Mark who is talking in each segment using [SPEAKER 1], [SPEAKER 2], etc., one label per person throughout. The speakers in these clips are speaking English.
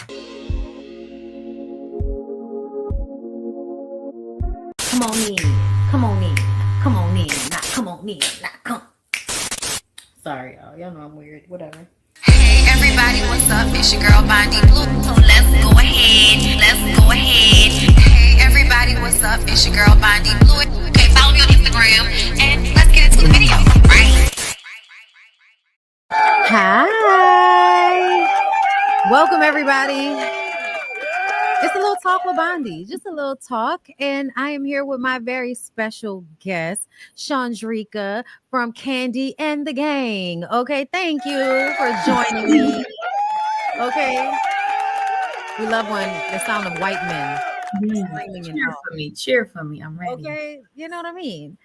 [SPEAKER 1] Come on in, come on in, come on in, not come on in, not come. Sorry, y'all know I'm weird. Whatever.
[SPEAKER 2] Hey everybody, what's up? It's your girl BondyBlue. So let's go ahead. Hey everybody, what's up? It's your girl BondyBlue. Okay, follow me on Instagram and let's get into the video, right?
[SPEAKER 1] Hi, welcome everybody. It's a little talk with Bondy, just a little talk, and I am here with my very special guest, Shawndreca from Kandi and the Gang. Okay, thank you for joining me. Okay, we love when the sound of white men screaming and
[SPEAKER 3] Cheer for me. I'm ready.
[SPEAKER 1] okay, you know what I mean?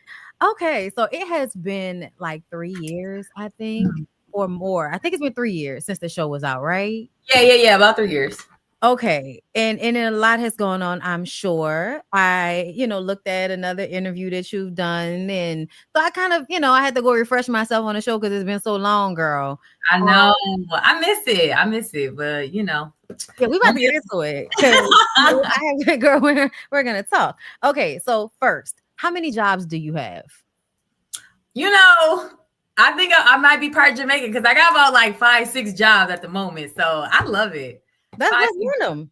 [SPEAKER 1] Okay, so it has been like 3 years, I think, or more. I think it's been 3 years since the show was out, right?
[SPEAKER 3] Yeah. About 3 years.
[SPEAKER 1] Okay. And a lot has gone on, I'm sure. I, looked at another interview that you've done. And so I kind of, I had to go refresh myself on the show because it's been so long, girl.
[SPEAKER 3] I know. I miss it. But,
[SPEAKER 1] Yeah, we about to get into it. Girl, we're going to talk. Okay. So first, how many jobs do you have?
[SPEAKER 3] I think I might be part Jamaican because I got about like 5-6 jobs at the moment. So I love it.
[SPEAKER 1] That's one of them.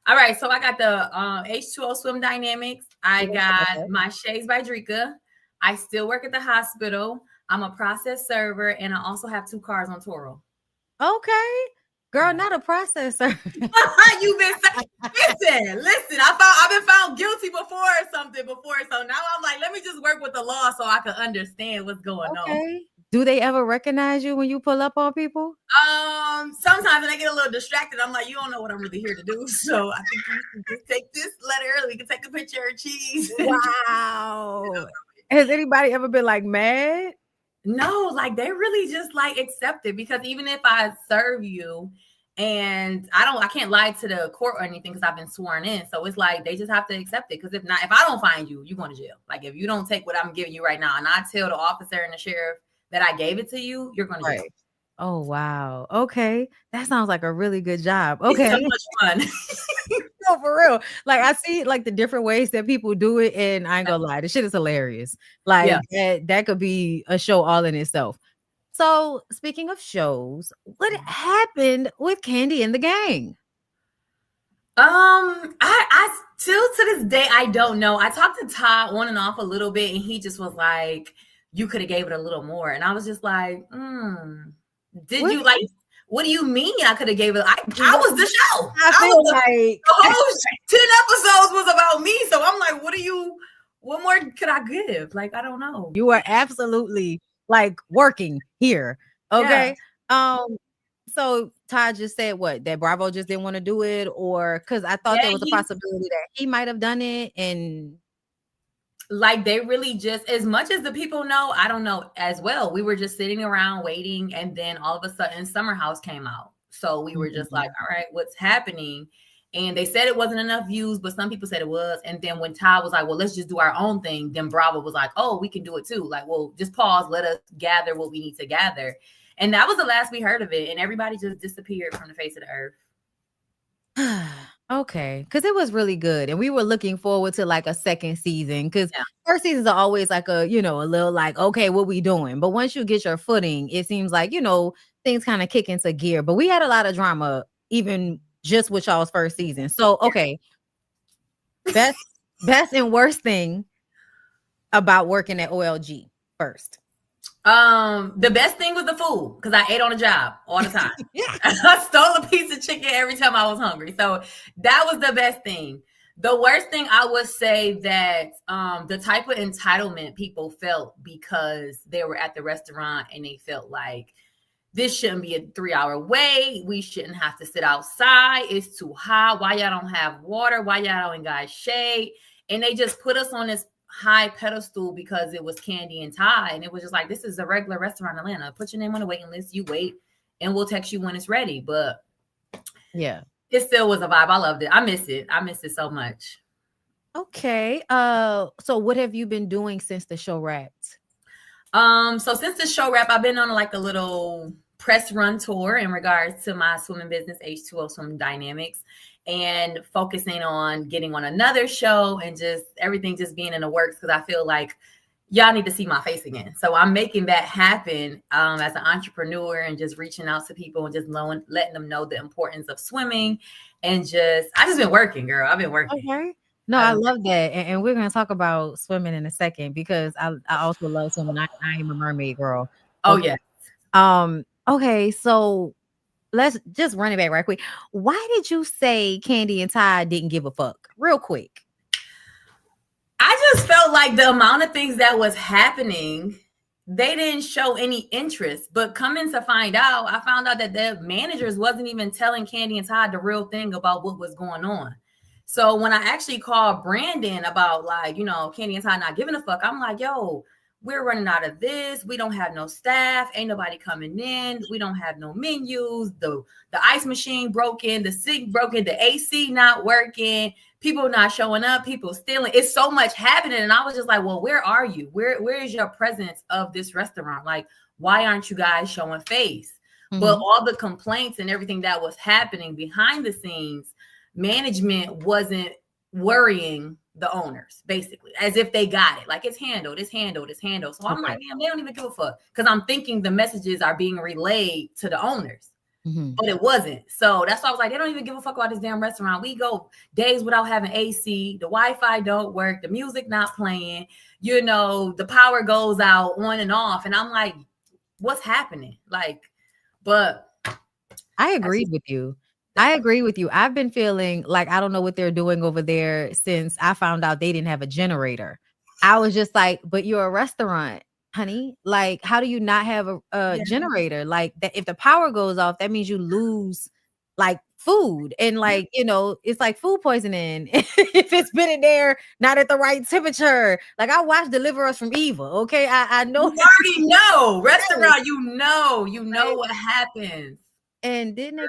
[SPEAKER 3] All right, so I got the H2O Swim Dynamics. I got my Shades by Dreca. I still work at the hospital. I'm a process server, and I also have 2 cars on Toro.
[SPEAKER 1] Okay, girl, not a processor.
[SPEAKER 3] You've been listen. I've been found guilty before or something before, so now I'm like, let me just work with the law so I can understand what's going on.
[SPEAKER 1] Do they ever recognize you when you pull up on people?
[SPEAKER 3] Sometimes when I get a little distracted, I'm like, you don't know what I'm really here to do. So I think you can just take this letter early. We can take a picture of cheese.
[SPEAKER 1] Wow. Has anybody ever been like mad?
[SPEAKER 3] No, like they really just like accept it because even if I serve you and I can't lie to the court or anything because I've been sworn in. So it's like they just have to accept it. Because if I don't find you, you're going to jail. Like if you don't take what I'm giving you right now and I tell the officer and the sheriff that I gave it to you, you're going to jail.
[SPEAKER 1] Oh, wow. Okay. That sounds like a really good job. Okay.
[SPEAKER 3] It's so much fun.
[SPEAKER 1] No, for real. Like I see like the different ways that people do it. And I ain't gonna lie, the shit is hilarious. Like that could be a show all in itself. So speaking of shows, what happened with Kandi and the Gang?
[SPEAKER 3] I still to this day, I don't know. I talked to Todd on and off a little bit and he just was like, you could have gave it a little more. And I was just like, did you like, what do you mean I could have gave it? I was the show.
[SPEAKER 1] I feel like
[SPEAKER 3] the whole 10 episodes was about me. So I'm like, what more could I give? Like, I don't know.
[SPEAKER 1] You are absolutely like working here. Okay. Yeah. So Todd just said that Bravo just didn't want to do it, or because I thought there was a possibility that he might have done it, and
[SPEAKER 3] like they really just, as much as the people know, I don't know as well. We were just sitting around waiting, and then all of a sudden Summer House came out. So we were just like, all right, what's happening? And they said it wasn't enough views, but some people said it was. And then when Todd was like, well, let's just do our own thing, then Bravo was like, oh, we can do it too. Like, well, just pause, let us gather what we need to gather. And that was the last we heard of it. And everybody just disappeared from the face of the earth.
[SPEAKER 1] Okay, because it was really good, and we were looking forward to like a second season. Because first seasons are always like a little like, okay, what we doing? But once you get your footing, it seems like things kind of kick into gear. But we had a lot of drama, even just with y'all's first season. So okay, best and worst thing about working at OLG first.
[SPEAKER 3] The best thing was the food because I ate on a job all the time. I stole a piece of chicken every time I was hungry. So that was the best thing. The worst thing I would say that the type of entitlement people felt because they were at the restaurant and they felt like this shouldn't be a 3-hour wait. We shouldn't have to sit outside. It's too hot. Why y'all don't have water? Why y'all don't got shade? And they just put us on this high pedestal because it was Kandi and Ty, and it was just like, this is a regular restaurant in Atlanta. Put your name on the waiting list, you wait, and we'll text you when it's ready. But
[SPEAKER 1] yeah,
[SPEAKER 3] it still was a vibe. I loved it. I miss it so much.
[SPEAKER 1] Okay. So what have you been doing since the show wrapped?
[SPEAKER 3] So since the show wrapped, I've been on like a little press run tour in regards to my swimming business, H2O Swim Dynamics, and focusing on getting on another show and just everything just being in the works, because I feel like y'all need to see my face again. So I'm making that happen as an entrepreneur, and just reaching out to people and just letting them know the importance of swimming. And I just been working, girl. I've been working.
[SPEAKER 1] Okay. No, I love that. And we're going to talk about swimming in a second, because I also love swimming. I am a mermaid girl.
[SPEAKER 3] Oh,
[SPEAKER 1] Okay.
[SPEAKER 3] yeah.
[SPEAKER 1] Okay. So let's just run it back right quick. Why did you say Kandi and Ty didn't give a fuck? Real quick.
[SPEAKER 3] I just felt like the amount of things that was happening, they didn't show any interest. But coming to find out, I found out that the managers wasn't even telling Kandi and Todd the real thing about what was going on. So when I actually called Brandon about, like, you know, Kandi and Todd not giving a fuck, I'm like, yo, we're running out of this. We don't have no staff. Ain't nobody coming in. We don't have no menus. The ice machine broken. The sink broken. The AC not working. People not showing up. People stealing. It's so much happening. And I was just like, well, where are you? Where is your presence of this restaurant? Like, why aren't you guys showing face? Mm-hmm. But all the complaints and everything that was happening behind the scenes, management wasn't worrying the owners, basically, as if they got it. Like, it's handled. So I'm like, damn, they don't even give a fuck. Because I'm thinking the messages are being relayed to the owners. Mm-hmm. But it wasn't. So that's why I was like, they don't even give a fuck about this damn restaurant. We go days without having AC. The Wi-Fi don't work. The music not playing. You know, the power goes out on and off. And I'm like, what's happening? Like, but
[SPEAKER 1] I agreed with you. I agree with you. I've been feeling like I don't know what they're doing over there since I found out they didn't have a generator. I was just like, but you're a restaurant, honey. Like, how do you not have a generator? Like, that if the power goes off, that means you lose like food. And like, you know, it's like food poisoning if it's been in there not at the right temperature. Like, I watched Deliver Us from Evil. Okay. I know.
[SPEAKER 3] You already know. Restaurant, you know what happens.
[SPEAKER 1] And didn't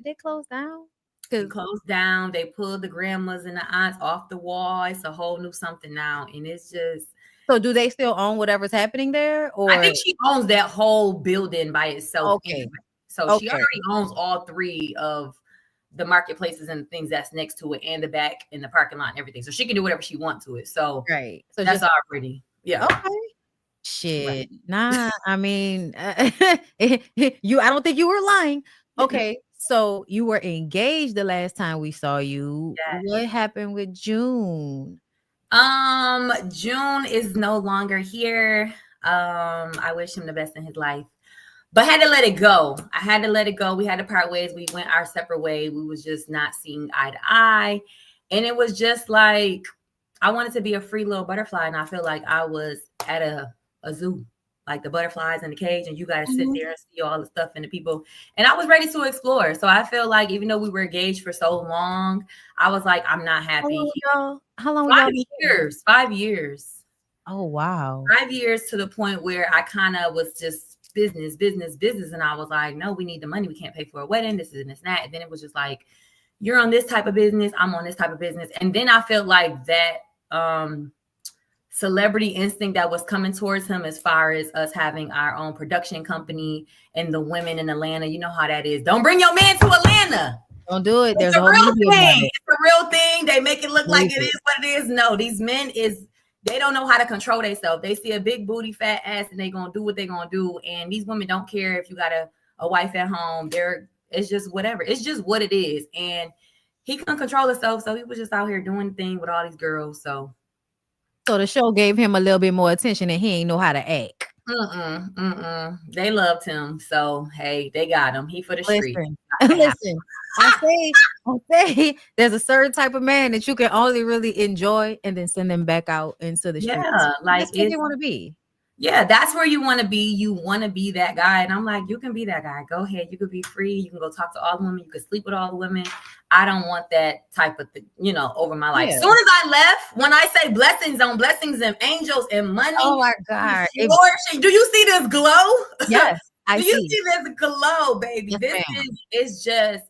[SPEAKER 1] they close down?
[SPEAKER 3] They closed down. They pulled the grandmas and the aunts off the wall. It's a whole new something now. And it's just.
[SPEAKER 1] So do they still own whatever's happening there? Or
[SPEAKER 3] I think she owns that whole building by itself. Okay. Anyway. So she already owns all three of the marketplaces and the things that's next to it, and the back and the parking lot and everything. So she can do whatever she wants to it. So
[SPEAKER 1] right. So
[SPEAKER 3] that's already. Yeah.
[SPEAKER 1] Okay. Shit. Right. Nah, I mean, I don't think you were lying. Okay. So you were engaged the last time we saw you. Yes. What happened with June?
[SPEAKER 3] June is no longer here. I wish him the best in his life, but had to let it go. I had to let it go. We had to part ways. We went our separate way. We was just not seeing eye to eye. And it was just like, I wanted to be a free little butterfly. And I feel like I was at a zoo, like the butterflies in the cage, and you got to sit there and see all the stuff and the people. And I was ready to explore. So I feel like even though we were engaged for so long, I was like, I'm not happy.
[SPEAKER 1] How long?
[SPEAKER 3] 5 years. 5 years.
[SPEAKER 1] Oh, wow.
[SPEAKER 3] 5 years, to the point where I kind of was just business. And I was like, no, we need the money. We can't pay for a wedding. This and this and that. And then it was just like, you're on this type of business. I'm on this type of business. And then I felt like that, celebrity instinct that was coming towards him, as far as us having our own production company and the women in Atlanta. You know how that is. Don't bring your man to Atlanta.
[SPEAKER 1] Don't do it.
[SPEAKER 3] There's a real thing. It's a real thing. They make it look like it is what it is. No, these men they don't know how to control themselves. They see a big booty, fat ass, and they gonna do what they gonna do. And these women don't care if you got a wife at home. It's just whatever. It's just what it is. And he couldn't control himself, so he was just out here doing the thing with all these girls. So
[SPEAKER 1] the show gave him a little bit more attention, and he ain't know how to act.
[SPEAKER 3] They loved him. So, hey, they got him. He for the street.
[SPEAKER 1] Listen, I say there's a certain type of man that you can only really enjoy and then send them back out into the street.
[SPEAKER 3] Yeah, like
[SPEAKER 1] that's where they want to be.
[SPEAKER 3] Yeah, that's where you want to be. You want to be that guy. And I'm like, you can be that guy. Go ahead. You could be free. You can go talk to all the women. You can sleep with all the women. I don't want that type of thing, over my life. As soon as I left, when I say blessings on blessings and angels and money.
[SPEAKER 1] Oh my God.
[SPEAKER 3] Do you see this glow?
[SPEAKER 1] Yes.
[SPEAKER 3] Do you see this glow, baby? Yes, it's just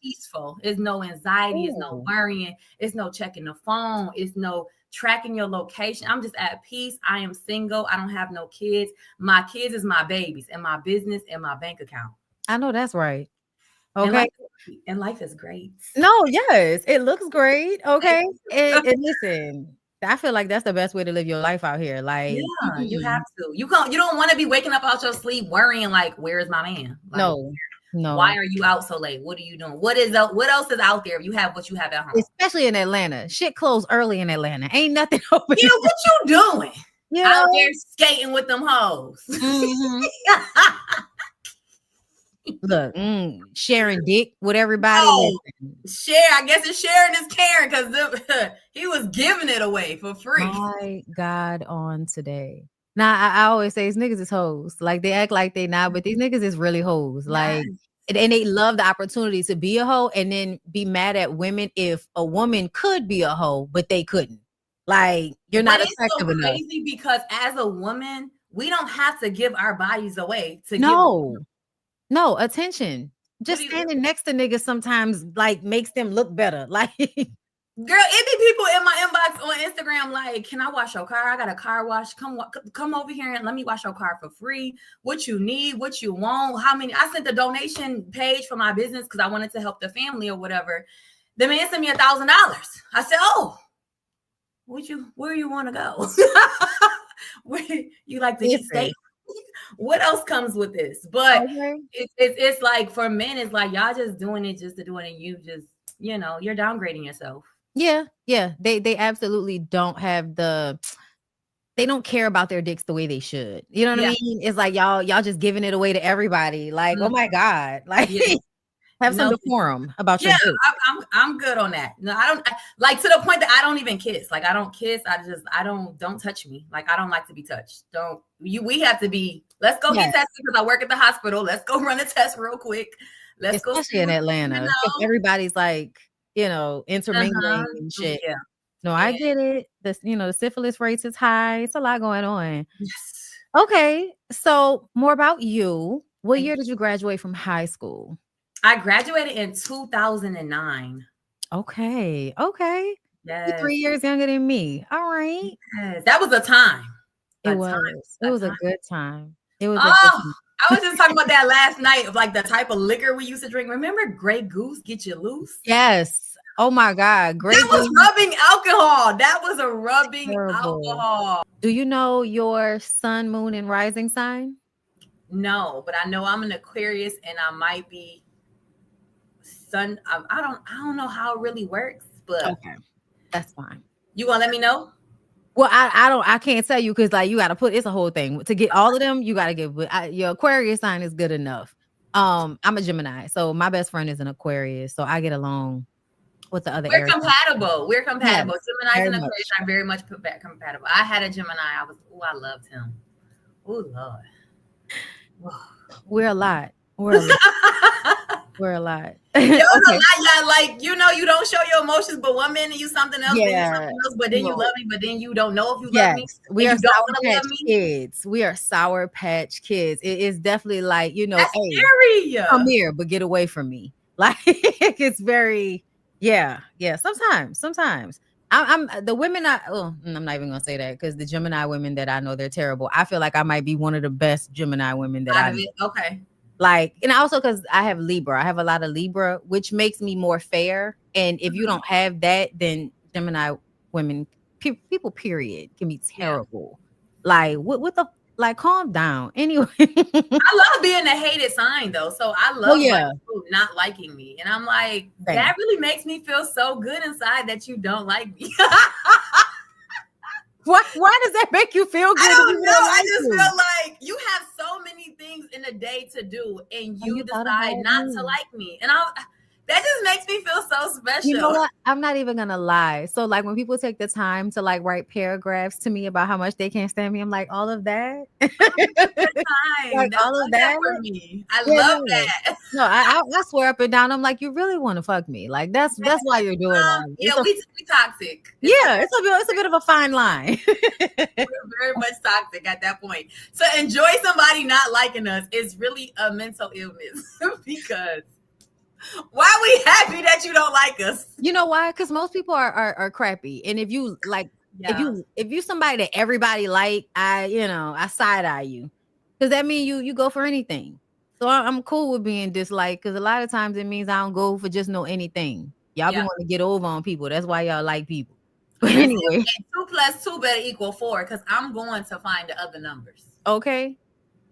[SPEAKER 3] peaceful. It's no anxiety. It's no worrying. It's no checking the phone. It's no tracking your location. I'm just at peace. I am single. I don't have no kids. My kids is my babies and my business and my bank account.
[SPEAKER 1] I know that's right. Okay.
[SPEAKER 3] And life is great.
[SPEAKER 1] No, yes, it looks great. Okay. And listen, I feel like that's the best way to live your life out here. Like,
[SPEAKER 3] yeah, you have to. You don't want to be waking up out your sleep worrying like, where is my man? Like,
[SPEAKER 1] no.
[SPEAKER 3] Why are you out so late? What are you doing? What else is out there if you have what you have at home?
[SPEAKER 1] Especially in Atlanta. Shit closed early in Atlanta. Ain't nothing open.
[SPEAKER 3] Yeah, what you doing? Out there skating with them hoes.
[SPEAKER 1] Mm-hmm. Look, sharing dick with everybody.
[SPEAKER 3] Share. I guess it's sharing is caring because he was giving it away for free.
[SPEAKER 1] My God, on today. Now I always say these niggas is hoes. Like they act like they not, but these niggas is really hoes. Like, and they love the opportunity to be a hoe and then be mad at women if a woman could be a hoe, but they couldn't. Like, you're not attractive enough.
[SPEAKER 3] Crazy because as a woman, we don't have to give our bodies away to
[SPEAKER 1] No, attention. Just standing next to niggas sometimes like makes them look better. Like,
[SPEAKER 3] girl, it be people in my inbox on Instagram like, can I wash your car? I got a car wash. Come over here and let me wash your car for free. What you need, what you want, how many. I sent the donation page for my business because I wanted to help the family or whatever. The man sent me $1,000. I said, oh, where you want to go? Where you like to eat steak? What else comes with this? But it's like for men, it's like y'all just doing it just to do it, and you just, you're downgrading yourself.
[SPEAKER 1] Yeah. They absolutely don't have they don't care about their dicks the way they should. You know what I mean? It's like y'all just giving it away to everybody. Like, oh my God. Like have some decorum about your dick.
[SPEAKER 3] I'm good on that. No, I don't like to the point that I don't even kiss. Like I don't kiss. Don't touch me. Like I don't like to be touched. We have to be, let's go get tested because I work at the hospital. Let's go run a test real quick.
[SPEAKER 1] Especially in Atlanta. Everybody's like, intermingling and shit. Yeah. No, I get it. The syphilis rates is high. It's a lot going on.
[SPEAKER 3] Yes.
[SPEAKER 1] Okay. So more about you. What year did you graduate from high school?
[SPEAKER 3] I graduated in 2009.
[SPEAKER 1] Okay. Yes. You're 3 years younger than me. All right.
[SPEAKER 3] Yes. That was a time.
[SPEAKER 1] It was a good time. It was.
[SPEAKER 3] I was just talking about that last night of like the type of liquor we used to drink. Remember Grey Goose get you loose?
[SPEAKER 1] Yes. Oh my God.
[SPEAKER 3] Grey Goose. Was rubbing alcohol. That was a rubbing alcohol.
[SPEAKER 1] Do you know your sun, moon, and rising sign?
[SPEAKER 3] No, but I know I'm an Aquarius and I might be sun. I don't know how it really works, but
[SPEAKER 1] okay, that's fine.
[SPEAKER 3] You gonna let me know?
[SPEAKER 1] Well, I can't tell you because like you got to it's a whole thing to get all of them. You got to get, but your Aquarius sign is good enough. I'm a Gemini, so my best friend is an Aquarius, so I get along with the other.
[SPEAKER 3] We're compatible. We're compatible. Yes, Gemini and Aquarius are very much compatible. I had a Gemini. I loved him. Oh Lord,
[SPEAKER 1] we're a lot. We're a lot.
[SPEAKER 3] Like you don't show your emotions, but one minute you something else, then you something else, but then you love me, but then you don't know if you love me.
[SPEAKER 1] We are Sour Patch Kids. We are Sour Patch Kids. It is definitely like
[SPEAKER 3] that's scary.
[SPEAKER 1] Come here, but get away from me. Like it's very Sometimes I'm the women. I'm not even gonna say that because the Gemini women that I know, they're terrible. I feel like I might be one of the best Gemini women that I know.
[SPEAKER 3] Okay.
[SPEAKER 1] Like, and also because I have Libra, I have a lot of Libra, which makes me more fair. And if you don't have that, then Gemini women, people, period, can be terrible. Like, what the, like, calm down. Anyway,
[SPEAKER 3] I love being a hated sign though, so I love people not liking me, and I'm like, that really makes me feel so good inside that you don't like me.
[SPEAKER 1] Why does that make you feel good?
[SPEAKER 3] I don't know. I just feel like you have so many things in a day to do, and you decide not to like me, and that just makes me feel so special.
[SPEAKER 1] You know what? I'm not even gonna lie. So like when people take the time to like write paragraphs to me about how much they can't stand me, I'm like, all of that.
[SPEAKER 3] Like all of that for me. I love that.
[SPEAKER 1] No, I swear up and down. I'm like, you really want to fuck me? Like that's why you're doing that.
[SPEAKER 3] Yeah, we toxic.
[SPEAKER 1] It's a bit of a fine line.
[SPEAKER 3] We're very much toxic at that point. So enjoy somebody not liking us is really a mental illness because. Why are we happy that you don't like us?
[SPEAKER 1] You know why? Because most people are crappy. And if you like
[SPEAKER 3] Yeah.
[SPEAKER 1] If you somebody that everybody like, I side eye you, because that means you go for anything. So I'm cool with being disliked, because a lot of times it means I don't go for just no anything. Y'all be
[SPEAKER 3] Yeah.
[SPEAKER 1] wanting to get over on people. That's why y'all like people. But
[SPEAKER 3] And see,
[SPEAKER 1] anyway,
[SPEAKER 3] and 2 + 2 better equal 4, because I'm going to find the other numbers.
[SPEAKER 1] okay.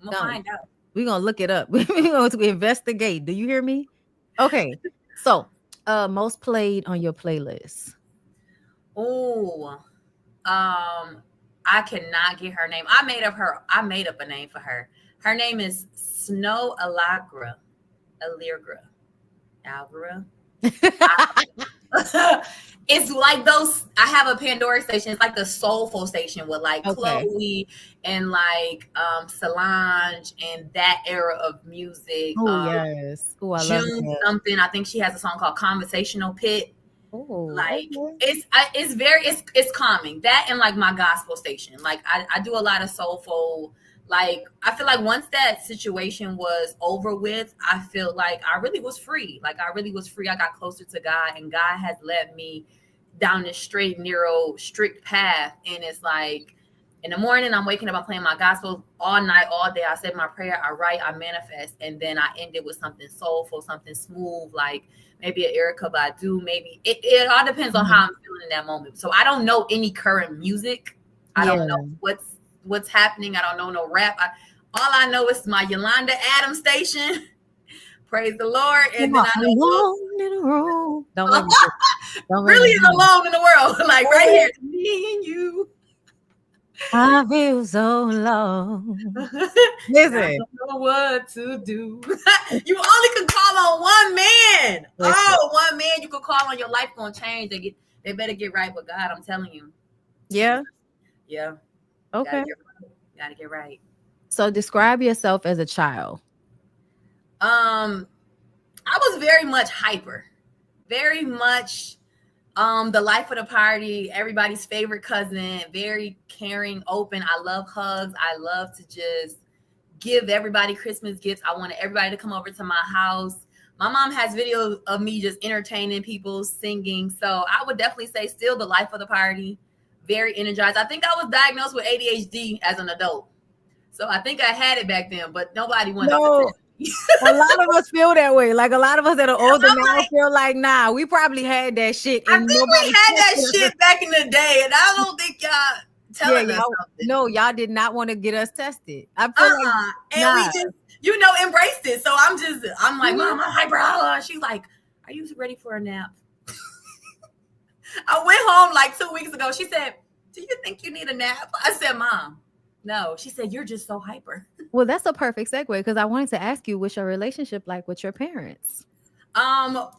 [SPEAKER 3] I'm gonna find out.
[SPEAKER 1] We're gonna look it up. We're going to investigate. Do you hear me? Okay. So most played on your playlist.
[SPEAKER 3] Oh, I cannot get her name. I made up a name for her. Her name is Snow Allegra. Algra. It's like those. I have a Pandora station. It's like the soulful station with like
[SPEAKER 1] Okay.
[SPEAKER 3] Chloe and like Solange and that era of music.
[SPEAKER 1] Oh yes. Oh, I love
[SPEAKER 3] June
[SPEAKER 1] that.
[SPEAKER 3] something. I think she has a song called Conversational Pit.
[SPEAKER 1] Oh,
[SPEAKER 3] Like
[SPEAKER 1] okay.
[SPEAKER 3] it's calming. That and like my gospel station. Like I do a lot of soulful. Like I feel like once that situation was over with, I feel like I really was free. Like I really was free. I got closer to God, and God has led me down this straight, narrow, strict path. And it's like in the morning, I'm waking up, I'm playing my gospel all night, all day. I said my prayer, I write, I manifest, and then I end it with something soulful, something smooth, like maybe an Erica Badu, maybe it all depends on how I'm feeling in that moment. So I don't know any current music. I don't know what's happening. I don't know no rap. All I know is my Yolanda Adams station. Praise the Lord. And then I know
[SPEAKER 1] alone in a room. Don't let me
[SPEAKER 3] really alone in the world. Like right here. Me and you.
[SPEAKER 1] I feel so alone. Listen.
[SPEAKER 3] I don't know what to do. You only can call on one man.
[SPEAKER 1] Listen.
[SPEAKER 3] Oh, one man you can call on. Your life gonna change. They better get right with God. I'm telling you.
[SPEAKER 1] Yeah.
[SPEAKER 3] Yeah.
[SPEAKER 1] Okay.
[SPEAKER 3] Gotta get right.
[SPEAKER 1] So describe yourself as a child.
[SPEAKER 3] I was very much hyper. Very much the life of the party, everybody's favorite cousin, very caring, open. I love hugs. I love to just give everybody Christmas gifts. I wanted everybody to come over to my house. My mom has videos of me just entertaining people, singing. So I would definitely say still the life of the party, very energized. I think I was diagnosed with ADHD as an adult. So I think I had it back then, but nobody wanted to test.
[SPEAKER 1] A lot of us feel that way. Like a lot of us that are older now feel like, nah, we probably had that shit.
[SPEAKER 3] And I think we had that shit back in the day, and I don't think y'all telling us something.
[SPEAKER 1] No, y'all did not want to get us tested. I feel like,
[SPEAKER 3] and we just, embraced it. So I'm like, Mom, I'm hyper. She's like, are you ready for a nap? I went home like 2 weeks ago. She said, do you think you need a nap? I said, Mom, no. She said, you're just so hyper.
[SPEAKER 1] Well, that's a perfect segue, because I wanted to ask you, what's your relationship like with your parents?
[SPEAKER 3] Love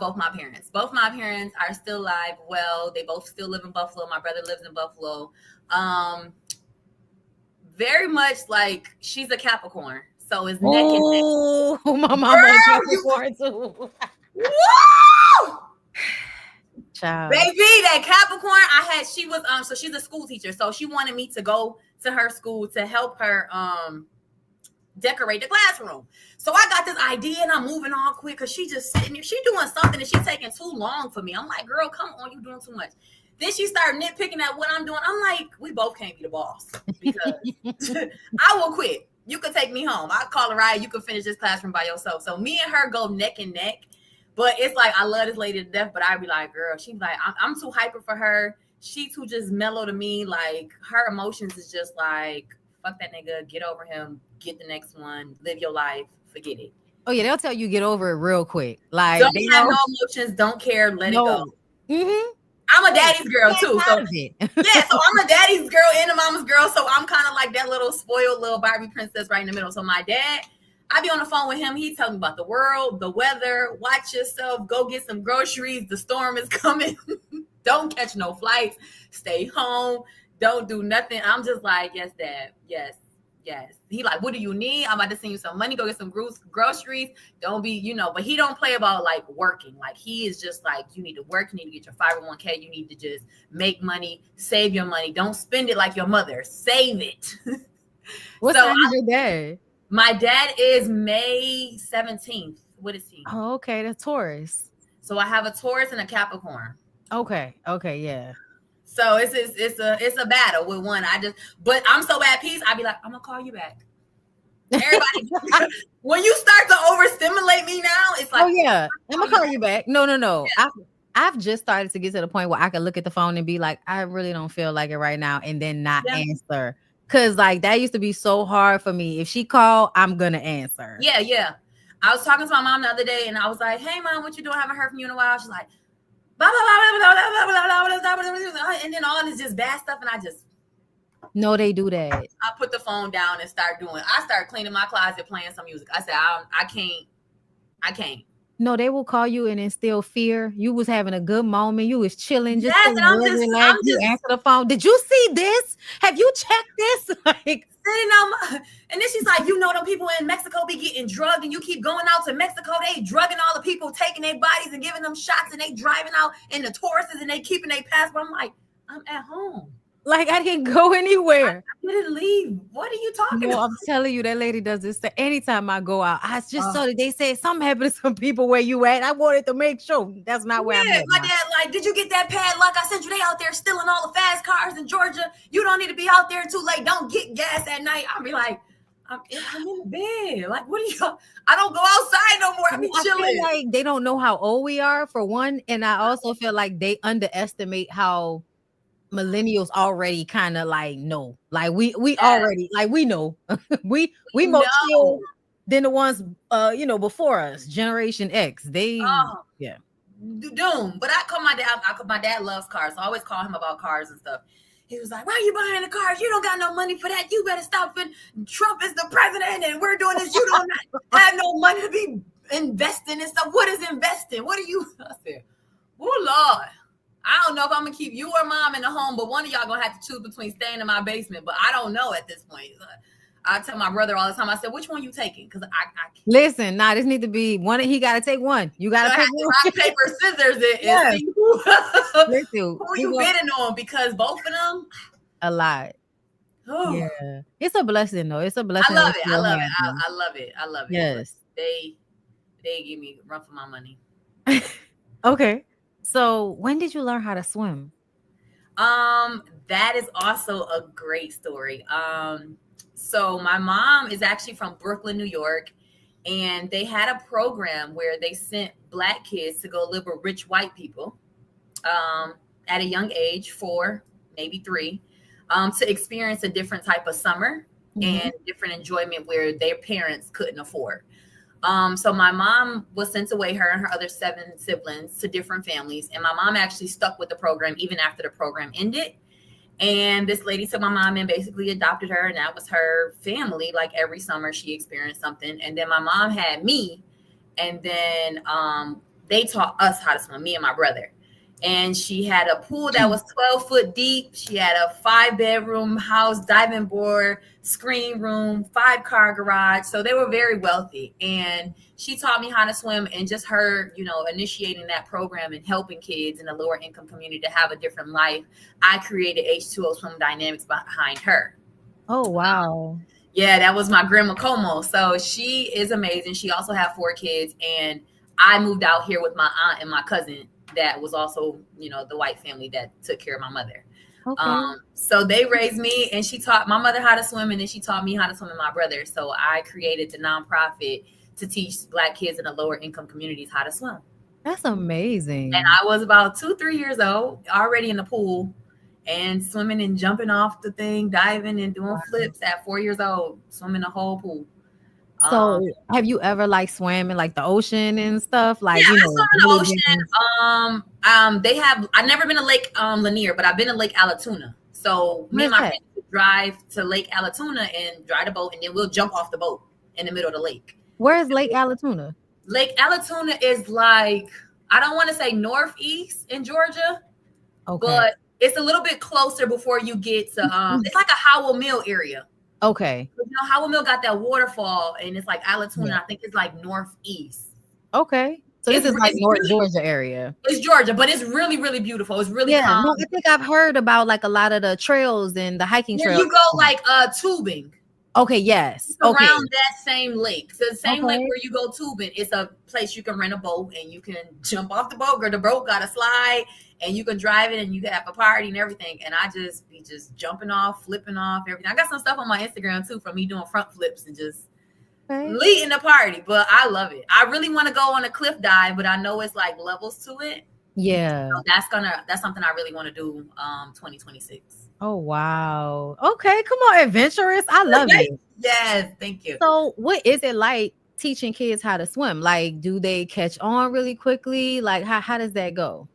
[SPEAKER 3] both my parents. Both my parents are still alive. Well, they both still live in Buffalo. My brother lives in Buffalo. Very much like she's a Capricorn. So it's neck and neck.
[SPEAKER 1] Oh, my mom is Capricorn too.
[SPEAKER 3] Woo!
[SPEAKER 1] Child.
[SPEAKER 3] Baby, that Capricorn, she was so she's a school teacher. So she wanted me to go to her school to help her decorate the classroom. So I got this idea and I'm moving all quick because she just sitting there. She doing something and she's taking too long for me. I'm like, girl, come on, you doing too much. Then she started nitpicking at what I'm doing. I'm like, we both can't be the boss because I will quit. You can take me home. I'll call a ride. You can finish this classroom by yourself. So me and her go neck and neck. But it's like, I love this lady to death, but I'd be like, girl, she's like, I'm too hyper for her. She too just mellow to me. Like her emotions is just like, fuck that nigga, get over him, get the next one, live your life, forget it.
[SPEAKER 1] Oh yeah, they'll tell you get over it real quick. Like
[SPEAKER 3] don't have no emotions, don't care, let it go.
[SPEAKER 1] Mm-hmm.
[SPEAKER 3] I'm a daddy's girl too. So I'm a daddy's girl and a mama's girl. So I'm kind of like that little spoiled little Barbie princess right in the middle. So my dad, I be on the phone with him. He tells me about the world, the weather, watch yourself, go get some groceries. The storm is coming. Don't catch no flights. Stay home. Don't do nothing. I'm just like, yes, Dad. Yes. He like, what do you need? I'm about to send you some money. Go get some groceries. Don't be, but he don't play about like working. Like he is just like, you need to work. You need to get your 501k. You need to just make money, save your money. Don't spend it like your mother. Save it.
[SPEAKER 1] What time is your dad?
[SPEAKER 3] My dad is May 17th. What is he?
[SPEAKER 1] Oh, okay. That's Taurus.
[SPEAKER 3] So I have a Taurus and a Capricorn.
[SPEAKER 1] Okay, yeah.
[SPEAKER 3] So it's a battle with one. But I'm so at peace. I be like, I'm gonna call you back. Everybody, when you start to overstimulate me now, it's like,
[SPEAKER 1] oh yeah, I'm gonna call you back. No. Yeah. I've just started to get to the point where I can look at the phone and be like, I really don't feel like it right now, and then not answer. Cause like that used to be so hard for me. If she called, I'm gonna answer.
[SPEAKER 3] Yeah. I was talking to my mom the other day, and I was like, "Hey, mom, what you doing? I haven't heard from you in a while." She's like, blah, blah, blah, blah, blah, blah, blah, blah, and then all this just bad stuff, and I just
[SPEAKER 1] no, they do that.
[SPEAKER 3] I put the phone down and I start cleaning my closet, playing some music. I said, I can't.
[SPEAKER 1] No, they will call you and instill fear. You was having a good moment. You was chilling. Just
[SPEAKER 3] yes, and I'm
[SPEAKER 1] just answer the phone. Did you see this? Have you checked this? Like,
[SPEAKER 3] and then she's like, you know, them people in Mexico be getting drugged, and you keep going out to Mexico. They drugging all the people, taking their bodies and giving them shots, and they driving out in the Tauruses, and they keeping their passport. I'm like, I'm at home.
[SPEAKER 1] Like I didn't go anywhere.
[SPEAKER 3] I didn't leave. What are you talking about?
[SPEAKER 1] I'm telling you, that lady does this. Anytime I go out, I just saw that they said something happened to some people where you at. I wanted to make sure that's not where I'm at.
[SPEAKER 3] My dad, like, did you get that padlock I sent you? They out there stealing all the fast cars in Georgia. You don't need to be out there too late. Don't get gas at night. I'll be like, I'm in the bed. Like, what are you? I don't go outside no more. I be chilling.
[SPEAKER 1] I feel like they don't know how old we are, for one, and I also feel like they underestimate how millennials already kind of like know, like we already like we know we more chill than the ones before us, Generation X. They
[SPEAKER 3] doom. But I call my dad. My dad loves cars, so I always call him about cars and stuff. He was like, "Why are you buying the cars? You don't got no money for that. You better stop. Trump is the president, and we're doing this. You don't have no money to be investing and stuff. What is investing? What are you?" I said, "Oh Lord." I don't know if I'm gonna keep you or mom in the home, but one of y'all gonna have to choose between staying in my basement. But I don't know at this point. I tell my brother all the time. I said, "Which one you taking?" Because I can't.
[SPEAKER 1] Listen. This need to be one. He got to take one. You got to take one.
[SPEAKER 3] Rock, paper, scissors.
[SPEAKER 1] Yes.
[SPEAKER 3] Who you bidding on? Because both of them,
[SPEAKER 1] a lot. Oh. Yeah, it's a blessing though. It's a blessing.
[SPEAKER 3] I love it. I love it.
[SPEAKER 1] Yes,
[SPEAKER 3] they give me a run for my money.
[SPEAKER 1] Okay. So when did you learn how to swim?
[SPEAKER 3] That is also a great story. So my mom is actually from Brooklyn, New York, and they had a program where they sent Black kids to go live with rich white people at a young age, 4, maybe 3, to experience a different type of summer and different enjoyment where their parents couldn't afford. So my mom was sent away, her and her other 7 siblings, to different families. And my mom actually stuck with the program even after the program ended. And this lady took my mom and basically adopted her. And that was her family. Like every summer she experienced something. And then my mom had me. And then they taught us how to swim, me and my brother. And she had a pool that was 12 foot deep. She had a 5-bedroom house, diving board, screen room, 5-car garage. So they were very wealthy. And she taught me how to swim, and just her, initiating that program and helping kids in the lower income community to have a different life. I created H2O Swim Dynamics behind her.
[SPEAKER 1] Oh, wow.
[SPEAKER 3] Yeah, that was my grandma Como. So she is amazing. She also had 4 kids. And I moved out here with my aunt and my cousin that was also, the white family that took care of my mother. Okay. So they raised me, and she taught my mother how to swim, and then she taught me how to swim and my brother. So I created the nonprofit to teach Black kids in the lower income communities how to swim.
[SPEAKER 1] That's amazing.
[SPEAKER 3] And I was about 2-3 years old, already in the pool and swimming and jumping off the thing, diving and doing flips at 4 years old, swimming the whole pool.
[SPEAKER 1] So have you ever swam in the ocean and stuff?
[SPEAKER 3] I swim in the ocean. I've never been to Lake Lanier, but I've been to Lake Allatoona. So me and my friends would drive to Lake Allatoona and drive the boat, and then we'll jump off the boat in the middle of the lake.
[SPEAKER 1] Where is Lake Allatoona?
[SPEAKER 3] Lake Allatoona is I don't want to say northeast in Georgia, but it's a little bit closer before you get to it's like a Howell Mill area.
[SPEAKER 1] Okay.
[SPEAKER 3] Howell Mill got that waterfall, and it's Allatoona. I think it's northeast.
[SPEAKER 1] Okay. So this is North Georgia area.
[SPEAKER 3] It's Georgia, but it's really, really beautiful. It's really calm.
[SPEAKER 1] No, I think I've heard about a lot of the trails and the hiking trails.
[SPEAKER 3] You go tubing.
[SPEAKER 1] Okay, yes. Okay.
[SPEAKER 3] Around that same lake. So the same lake
[SPEAKER 1] Okay.
[SPEAKER 3] where you go tubing, it's a place you can rent a boat and you can jump off the boat, or the boat got a slide and you can drive it and you can have a party and everything. And I just be just jumping off, flipping off, everything. I got some stuff on my Instagram too from me doing front flips and just leading the party, but I love it. I really want to go on a cliff dive, but I know it's like levels to it.
[SPEAKER 1] Yeah.
[SPEAKER 3] So that's something I really want to do 2026.
[SPEAKER 1] Oh wow. Okay, come on, adventurous. I love it.
[SPEAKER 3] Yes, thank you.
[SPEAKER 1] So what is it like teaching kids how to swim? Like, do they catch on really quickly? Like how does that go?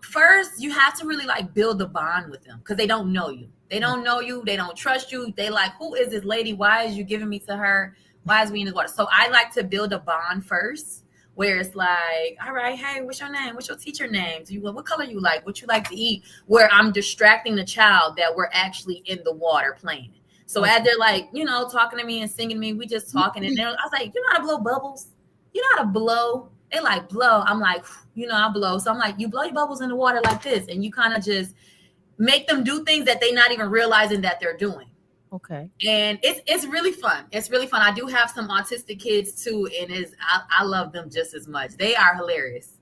[SPEAKER 3] First you have to really like build a bond with them because they don't know you. They don't know you, they don't trust you. They like, who is this lady? Why is you giving me to her? Why is we in the water? So I like to build a bond first, where it's like, all right, hey, what's your name? What's your teacher name? What color you like? What you like to eat? Where I'm distracting the child that we're actually in the water playing. So as they're like, you know, talking to me and singing to me, we just talking. And then I was like, you know how to blow bubbles? You know how to blow? They like blow. I'm like, you know, I blow. So I'm like, you blow your bubbles in the water like this. And you kind of just make them do things that they're not even realizing that they're doing.
[SPEAKER 1] Okay.
[SPEAKER 3] And it's really fun. It's really fun. I do have some autistic kids too, and I love them just as much. They are hilarious.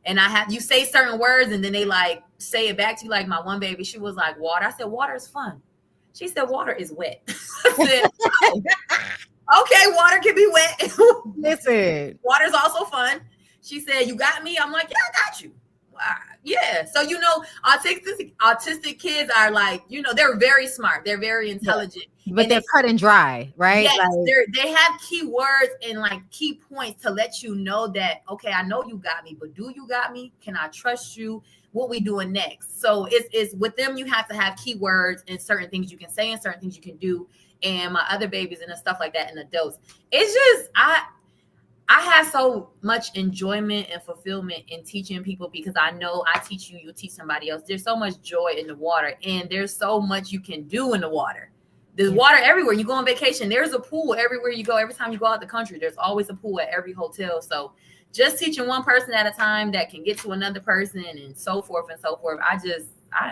[SPEAKER 3] And you say certain words and then they like say it back to you. Like my one baby, she was like, water. I said, water is fun. She said, water is wet. I said, oh, okay, water can be wet.
[SPEAKER 1] Listen.
[SPEAKER 3] Water is also fun. She said, you got me? I'm like, yeah, I got you. Yeah. So, you know, autistic kids are like, you know, they're very smart. They're very intelligent.
[SPEAKER 1] Yeah. But they're cut and dry, right?
[SPEAKER 3] Yes,
[SPEAKER 1] like,
[SPEAKER 3] they have key words and like key points to let you know that, okay, I know you got me, but do you got me? Can I trust you? What we doing next? So it's with them, you have to have key words and certain things you can say and certain things you can do. And my other babies and stuff like that and adults. It's just, I have so much enjoyment and fulfillment in teaching people because I know I teach you, you teach somebody else. There's so much joy in the water and there's so much you can do in the water. There's water everywhere. You go on vacation, there's a pool everywhere you go. Every time you go out the country, there's always a pool at every hotel. So just teaching one person at a time that can get to another person and so forth and so forth. I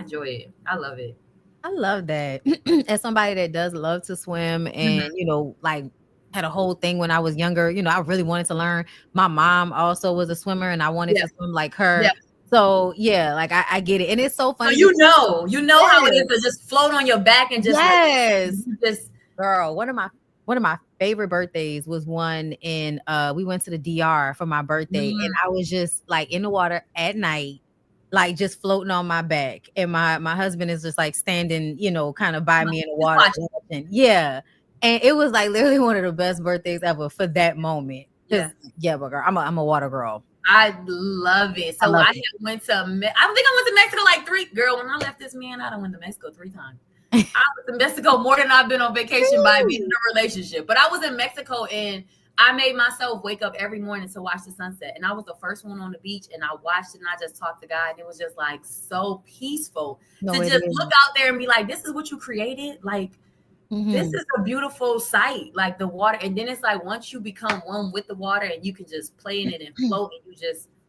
[SPEAKER 3] enjoy it. I love it.
[SPEAKER 1] I love that. As somebody that does love to swim and, you know, like had a whole thing when I was younger, you know, I really wanted to learn. My mom also was a swimmer and I wanted to swim like her. Yeah. So yeah, like I get it. And it's so funny.
[SPEAKER 3] So you know how it is to just float on your back and just
[SPEAKER 1] just girl, one of my favorite birthdays was one in we went to the DR for my birthday and I was just like in the water at night, like just floating on my back. And my husband is just like standing, you know, kind of by me in the water. Yeah. And it was like literally one of the best birthdays ever for that moment. Yeah, but girl, I'm a water girl.
[SPEAKER 3] I love it. So I went to, I think I went to Mexico like when I left this man, I done went to Mexico 3 times. I was in Mexico more than I've been on vacation by being in a relationship. But I was in Mexico and I made myself wake up every morning to watch the sunset. And I was the first one on the beach and I watched it and I just talked to God. And it was just like so peaceful to just look out there and be like, this is what you created. Like, this is a beautiful sight, like the water. And then it's like, once you become one with the water and you can just play in it and float and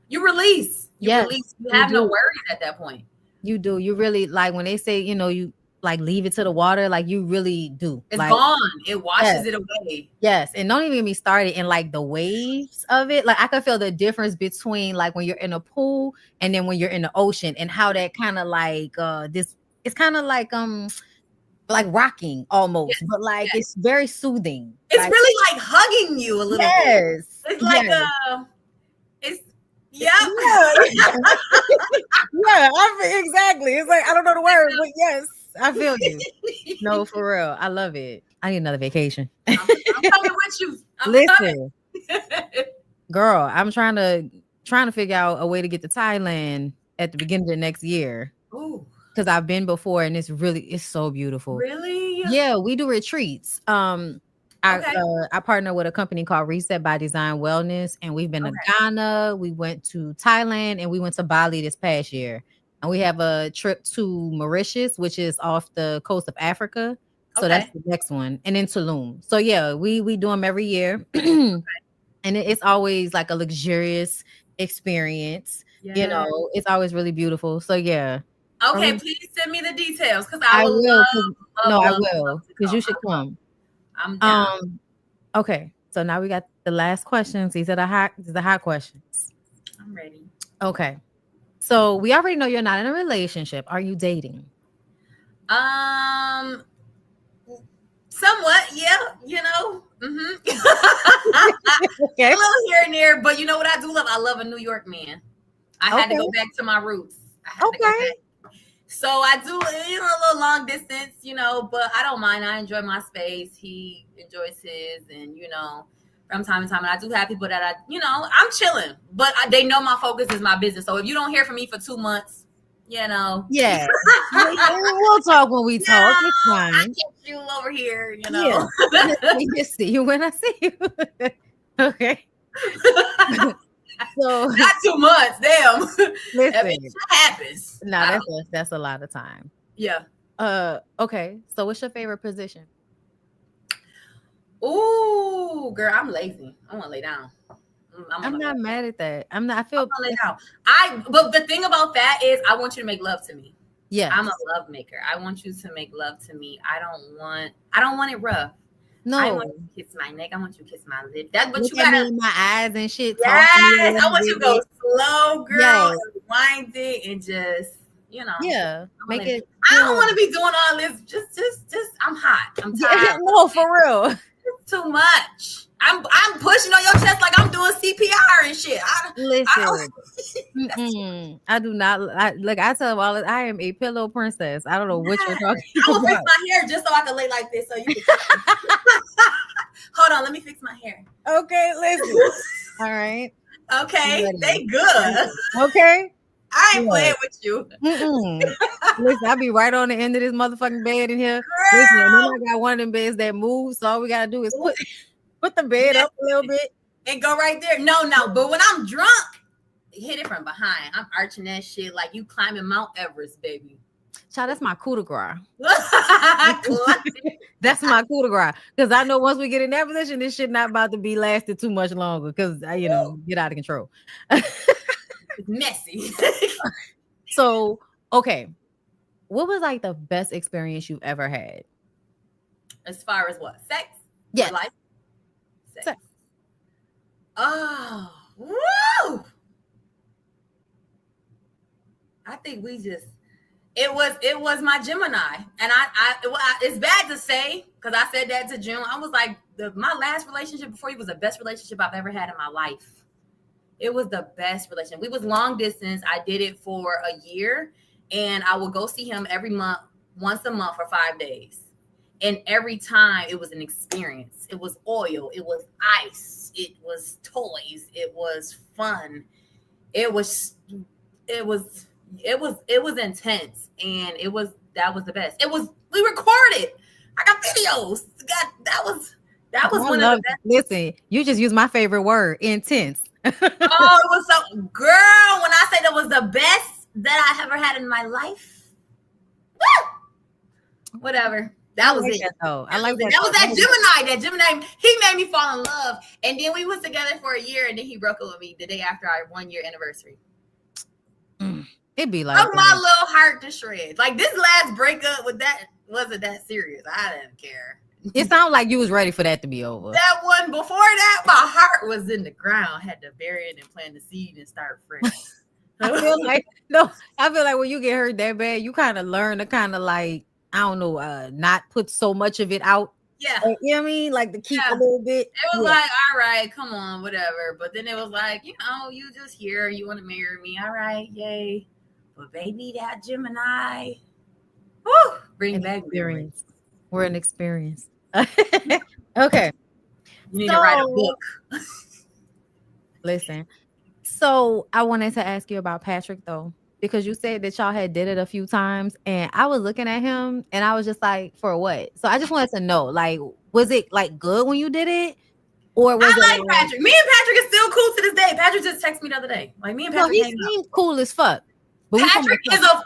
[SPEAKER 3] you release. You have no worries at that point.
[SPEAKER 1] You do. You really, like when they say, you know, you like leave it to the water, like you really do.
[SPEAKER 3] It's
[SPEAKER 1] like,
[SPEAKER 3] gone. It washes it away.
[SPEAKER 1] Yes. And don't even get me started in like the waves of it. Like I could feel the difference between like when you're in a pool and then when you're in the ocean and how that kind of like it's kind of like rocking almost, but like it's very soothing.
[SPEAKER 3] It's
[SPEAKER 1] like,
[SPEAKER 3] really like hugging you a little bit. It's like it's
[SPEAKER 1] exactly. It's like I don't know the word, but yes, I feel you. No, for real. I love it. I need another vacation.
[SPEAKER 3] I'm coming with you.
[SPEAKER 1] Listen, girl, I'm trying to figure out a way to get to Thailand at the beginning of the next year.
[SPEAKER 3] Ooh.
[SPEAKER 1] Because I've been before and it's so beautiful.
[SPEAKER 3] Really?
[SPEAKER 1] Yeah, we do retreats. I partner with a company called Reset by Design Wellness, and we've been to Ghana, we went to Thailand, and we went to Bali this past year. And we have a trip to Mauritius, which is off the coast of Africa. So that's the next one. And then Tulum. So yeah, we do them every year. And it's always like a luxurious experience. Yeah. You know, it's always really beautiful. So yeah.
[SPEAKER 3] Okay, please send me the details because I will.
[SPEAKER 1] I will, because you should come.
[SPEAKER 3] I'm down.
[SPEAKER 1] Okay. So now we got the last questions. These are the hot questions.
[SPEAKER 3] I'm ready.
[SPEAKER 1] Okay. So we already know you're not in a relationship. Are you dating?
[SPEAKER 3] Somewhat, yeah, you know.
[SPEAKER 1] Okay.
[SPEAKER 3] A little here and there, but you know what I do love? I love a New York man. I had to go back to my roots. I had to go back. So I do, you know, a little long distance, you know, but I don't mind. I enjoy my space. He enjoys his, and you know, from time to time, and I do have people that I'm chilling, but they know my focus is my business. So if you don't hear from me for 2 months, you know,
[SPEAKER 1] yeah, we'll talk when we talk. It's fine.
[SPEAKER 3] I kept you over here, you know.
[SPEAKER 1] Yeah. You see you when I see you. Okay. So
[SPEAKER 3] not 2 months, damn.
[SPEAKER 1] Listen,
[SPEAKER 3] it happens.
[SPEAKER 1] No, that's a lot of time.
[SPEAKER 3] Yeah.
[SPEAKER 1] Okay. So what's your favorite position?
[SPEAKER 3] Ooh, girl, I'm lazy. I want to lay down.
[SPEAKER 1] I'm not mad at that. I'm not. I feel.
[SPEAKER 3] I'm lay down. But the thing about that is, I want you to make love to me.
[SPEAKER 1] Yeah.
[SPEAKER 3] I'm a love maker. I want you to make love to me. I don't want it rough.
[SPEAKER 1] No.
[SPEAKER 3] I want you to kiss my neck. I want you to kiss my lip. That's what
[SPEAKER 1] look
[SPEAKER 3] you got.
[SPEAKER 1] Me in my eyes and shit.
[SPEAKER 3] Yes. I want you to go slow, girl.
[SPEAKER 1] Yes.
[SPEAKER 3] And wind it and just, you know.
[SPEAKER 1] Yeah. Make it.
[SPEAKER 3] I don't want to be doing all this. Just. I'm hot. I'm tired.
[SPEAKER 1] No, for real.
[SPEAKER 3] It's too much. I'm pushing on your chest like I'm doing CPR and shit.
[SPEAKER 1] Listen, I do not. I tell them all. I am a pillow princess. I don't know what you're talking about.
[SPEAKER 3] I'm gonna fix my hair just so I can lay like this, so you can. Hold on, let me fix my hair.
[SPEAKER 1] Okay, listen. All right.
[SPEAKER 3] Okay, they good.
[SPEAKER 1] Okay.
[SPEAKER 3] I ain't playing with you.
[SPEAKER 1] Listen, I'll be right on the end of this motherfucking bed in here. Listen, and then I got one of them beds that moves, so all we gotta do is put the bed up a little bit
[SPEAKER 3] and go right there. No, but when I'm drunk, hit it from behind. I'm arching that shit like you climbing Mount Everest, baby.
[SPEAKER 1] Child, that's my coup de grace. That's my coup de grace. Because I know once we get in that position, this shit not about to be lasted too much longer. Because get out of control.
[SPEAKER 3] It's messy.
[SPEAKER 1] So, okay. What was like the best experience you've ever had?
[SPEAKER 3] As far as what? Sex?
[SPEAKER 1] Yeah.
[SPEAKER 3] Life? Sex. Oh, woo! I think it was my Gemini, and it's bad to say because I said that to June. I was like, my last relationship before you was the best relationship I've ever had in my life. It was the best relationship. We was long distance. I did it for a year, and I would go see him every month, once a month for 5 days. And every time it was an experience. It was oil. It was ice. It was toys. It was fun. It was intense, and that was the best. We recorded. I got videos. That was one of the best.
[SPEAKER 1] Listen, you just used my favorite word, intense.
[SPEAKER 3] Oh, it was so, girl, when I say that was the best that I ever had in my life. Woo! Whatever. That was it.
[SPEAKER 1] I like that.
[SPEAKER 3] That was that Gemini. That Gemini, he made me fall in love. And then we was together for a year, and then he broke up with me the day after our 1 year anniversary.
[SPEAKER 1] It'd be like
[SPEAKER 3] my little heart to shreds. Like this last breakup with that wasn't that serious. I didn't care.
[SPEAKER 1] It sounded like you was ready for that to be over.
[SPEAKER 3] That one before that, my heart was in the ground. Had to bury it and plant the seed and start fresh.
[SPEAKER 1] I feel like when you get hurt that bad, you kind of learn to kind of like, I don't know, not put so much of it out.
[SPEAKER 3] Yeah.
[SPEAKER 1] You know what I mean? Like to keep a little bit.
[SPEAKER 3] It was like, all right, come on, whatever. But then it was like, you just here, you want to marry me. All right, yay. But baby, that Gemini, woo, bring back
[SPEAKER 1] experience. We're an experience. Okay.
[SPEAKER 3] You need to write a book.
[SPEAKER 1] Listen. So I wanted to ask you about Patrick though, because you said that y'all had did it a few times, and I was looking at him and I was just like, for what? So I just wanted to know, like, was it like good when you did it? Or was
[SPEAKER 3] I like Patrick. Me and Patrick is still cool to this day. Patrick just texted me the other day. Like me and Patrick.
[SPEAKER 1] He seemed cool as fuck. But
[SPEAKER 3] Patrick is a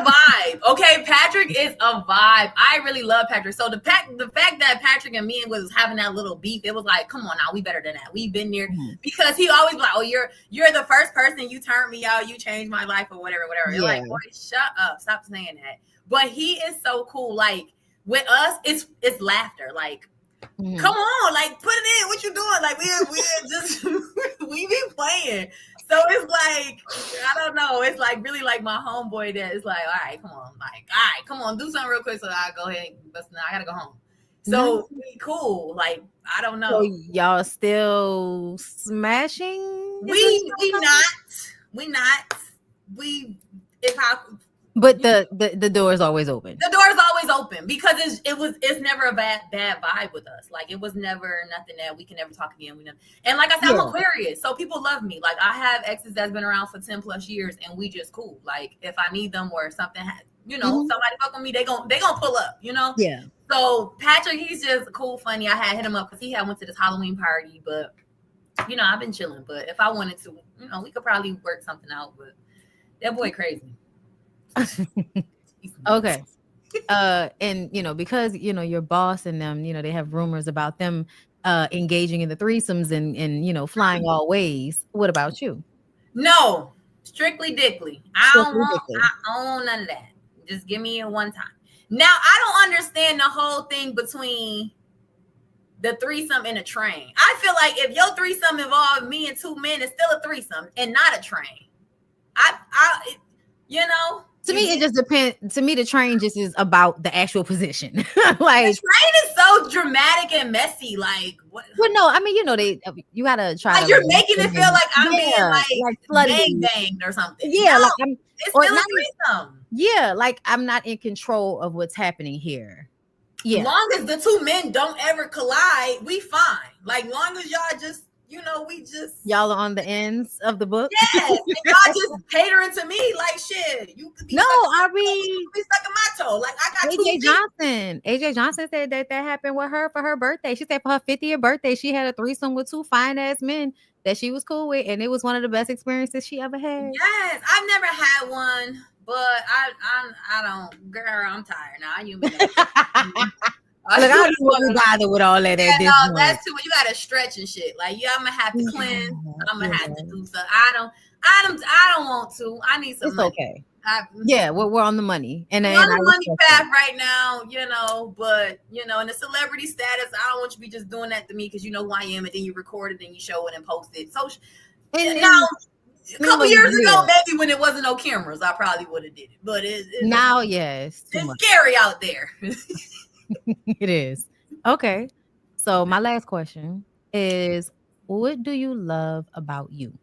[SPEAKER 3] vibe. Okay, Patrick is a vibe. I really love Patrick. So the fact that Patrick and me was having that little beef, it was like, come on now, we better than that. We've been there because he always like, oh, you're the first person, you turned me out, you changed my life, or whatever.
[SPEAKER 1] Yeah.
[SPEAKER 3] You're like, boy, shut up, stop saying that. But he is so cool. Like with us, it's laughter. Like Come on, like put it in. What you doing? Like we're just we be playing. So it's like, I don't know. It's like really like my homeboy that is like, all right, come on, do something real quick so I go ahead. But now I gotta go home. So we cool. Like, I don't know.
[SPEAKER 1] So y'all still smashing?
[SPEAKER 3] We not.
[SPEAKER 1] But the door is always open.
[SPEAKER 3] The door is always open because it's never a bad vibe with us. Like, it was never nothing that we can never talk again. And like I said, I'm Aquarius, so people love me. Like, I have exes that's been around for 10 plus years, and we just cool. Like, if I need them or something, somebody fuck with me, they gon' pull up.
[SPEAKER 1] Yeah.
[SPEAKER 3] So Patrick, he's just cool, funny. I had hit him up because he had went to this Halloween party, but I've been chilling. But if I wanted to, we could probably work something out. But that boy crazy.
[SPEAKER 1] Okay. And because your boss and them, they have rumors about them engaging in the threesomes and flying all ways. What about you?
[SPEAKER 3] No, strictly dickly. I don't want none of that. Just give me it one time. Now, I don't understand the whole thing between the threesome and a train. I feel like if your threesome involved me and two men, it's still a threesome and not a train.
[SPEAKER 1] To me, it just depends. To me, the train just is about the actual position.
[SPEAKER 3] Like, the train is so dramatic and messy. Like, what?
[SPEAKER 1] Well, no, I mean, you gotta try.
[SPEAKER 3] Like, you're making it feel like I'm being like banged or something.
[SPEAKER 1] Yeah,
[SPEAKER 3] no,
[SPEAKER 1] like
[SPEAKER 3] it's still a threesome.
[SPEAKER 1] Yeah, like I'm not in control of what's happening here. Yeah,
[SPEAKER 3] as long as the two men don't ever collide, we fine. Like, long as y'all just.
[SPEAKER 1] Y'all are on the ends of the book.
[SPEAKER 3] Yes, and y'all just catering to me like shit. You could be
[SPEAKER 1] be
[SPEAKER 3] stuck in my toe. Like, I got
[SPEAKER 1] AJ Johnson said that happened with her for her birthday. She said for her 50th birthday, she had a threesome with two fine ass men that she was cool with, and it was one of the best experiences she ever had.
[SPEAKER 3] Yes, I've never had one, but I don't. Girl, I'm tired now.
[SPEAKER 1] Look, I don't want to bother with all that.
[SPEAKER 3] Yeah, no, that's too. You gotta stretch and shit. Like, I'm gonna have to cleanse. I'm gonna have to do something. I don't want to. I need some. It's money.
[SPEAKER 1] Okay. We're on the money, and
[SPEAKER 3] we're on the money path right now. But in the celebrity status, I don't want you to be just doing that to me because you know who I am, and then you record it and you show it and post it. So now. A couple years ago, maybe when it wasn't no cameras, I probably would have did it. But
[SPEAKER 1] yes,
[SPEAKER 3] it's scary out there.
[SPEAKER 1] It is. Okay. So my last question is, what do you love about you?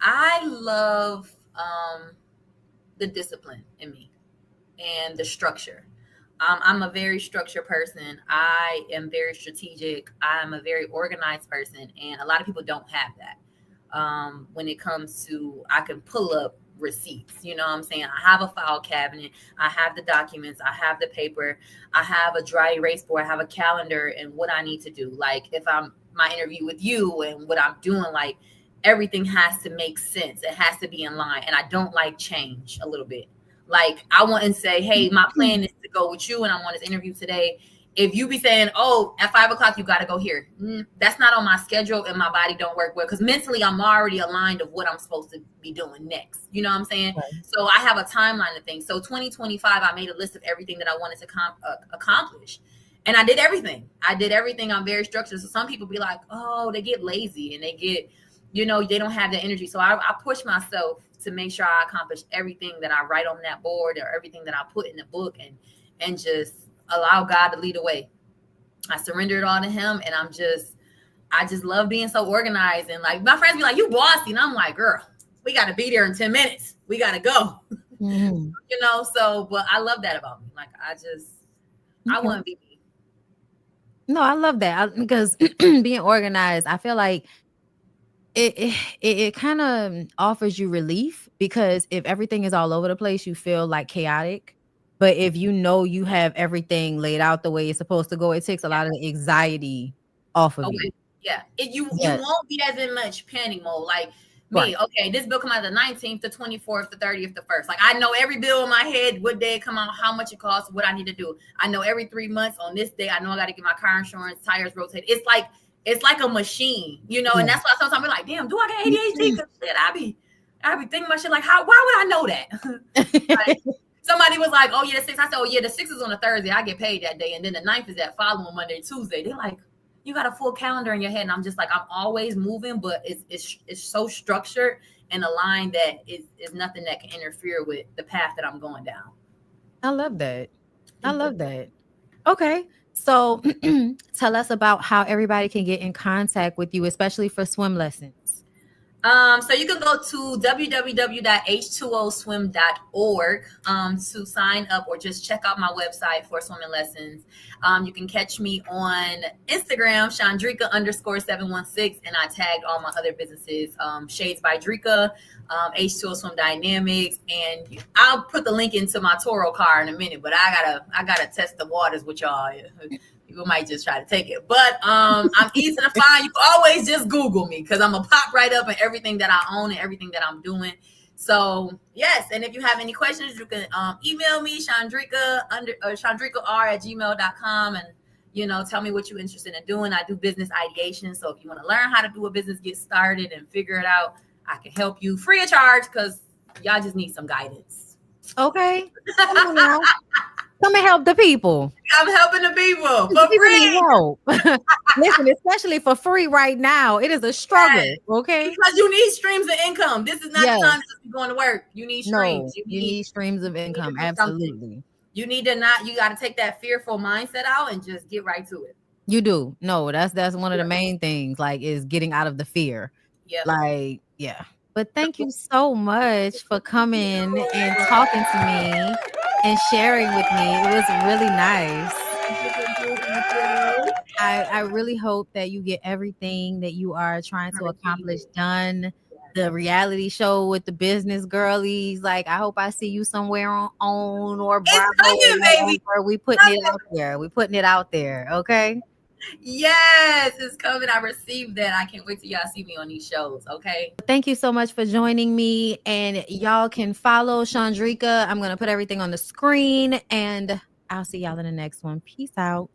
[SPEAKER 3] I love the discipline in me and the structure. I'm a very structured person. I am very strategic. I'm a very organized person, and a lot of people don't have that. When it comes to, I can pull up receipts, you know what I'm saying? I have a file cabinet, I have the documents, I have the paper, I have a dry erase board, I have a calendar and what I need to do. Like, if I'm my interview with you and what I'm doing, like, everything has to make sense. It has to be in line. And I don't like change a little bit. Like, I want to say, hey, my plan is to go with you and I'm on this interview today. If you be saying, oh, at 5 o'clock, you got to go here. That's not on my schedule and my body don't work well. Because mentally, I'm already aligned of what I'm supposed to be doing next. You know what I'm saying? Right. So I have a timeline of things. So 2025, I made a list of everything that I wanted to accomplish. And I did everything. I'm very structured. So some people be like, oh, they get lazy and they get, they don't have the energy. So I push myself to make sure I accomplish everything that I write on that board or everything that I put in the book and just allow God to lead the way. I surrender it all to him. And I just love being so organized. And like, my friends be like, you bossy. And I'm like, girl, we got to be there in 10 minutes. We got to go, but I love that about me. Like, I want to be me.
[SPEAKER 1] No, I love that because being organized, I feel like it kind of offers you relief, because if everything is all over the place, you feel like chaotic. But if you have everything laid out the way it's supposed to go, it takes a lot of the anxiety off of you.
[SPEAKER 3] Yeah. You won't be as in much panic mode. Like me, right. Okay, this bill come out the 19th, the 24th, the 30th, the 1st. Like, I know every bill in my head, what day it come out, how much it costs, what I need to do. I know every 3 months on this day, I know I got to get my car insurance, tires rotated. It's like a machine, and that's why sometimes I'm like, damn, do I get ADHD? Because I be thinking about shit like, why would I know that? Like, somebody was like, oh yeah, the 6th. I said, oh yeah, the 6th is on a Thursday. I get paid that day. And then the 9th is that following Monday, Tuesday. They're like, you got a full calendar in your head. And I'm just like, I'm always moving, but it's so structured and aligned that is nothing that can interfere with the path that I'm going down.
[SPEAKER 1] I love that. I love that. Okay. So tell us about how everybody can get in contact with you, especially for swim lessons.
[SPEAKER 3] So you can go to www.h2oswim.org to sign up or just check out my website for swimming lessons. You can catch me on Instagram, Shawndreca_716, and I tagged all my other businesses, Shades by Dreca, H2O Swim Dynamics, and I'll put the link into my Toro car in a minute, but I gotta test the waters with y'all. People might just try to take it, but I'm easy to find. You can always just Google me because I'm gonna pop right up in everything that I own and everything that I'm doing. So yes, and if you have any questions, you can email me Shawndreca@gmail.com, and tell me what you're interested in doing. I do business ideation, so if you want to learn how to do a business, get started, and figure it out, I can help you free of charge because y'all just need some guidance.
[SPEAKER 1] Okay. Come and help the people.
[SPEAKER 3] I'm helping the people for free.
[SPEAKER 1] Help. Listen, especially for free right now, it is a struggle. Yes. Okay,
[SPEAKER 3] because you need streams of income. This is not the time to be going to work. You need streams.
[SPEAKER 1] No, you need streams of income. Absolutely.
[SPEAKER 3] You need to you got to take that fearful mindset out and just get right to it.
[SPEAKER 1] You do. No, that's one of the main things. Like, is getting out of the fear.
[SPEAKER 3] Yeah.
[SPEAKER 1] Like, yeah. But thank you so much for coming and talking to me and sharing with me. It was really nice. I really hope that you get everything that you are trying to accomplish done. The reality show with the business girlies. Like, I hope I see you somewhere on or Bravo.
[SPEAKER 3] Baby.
[SPEAKER 1] We putting it out there. We putting it out there. Okay.
[SPEAKER 3] Yes, it's coming. I received that. I can't wait till y'all see me on these shows. Okay.
[SPEAKER 1] Thank you so much for joining me. And y'all can follow Shawndreca. I'm going to put everything on the screen, and I'll see y'all in the next one. Peace out.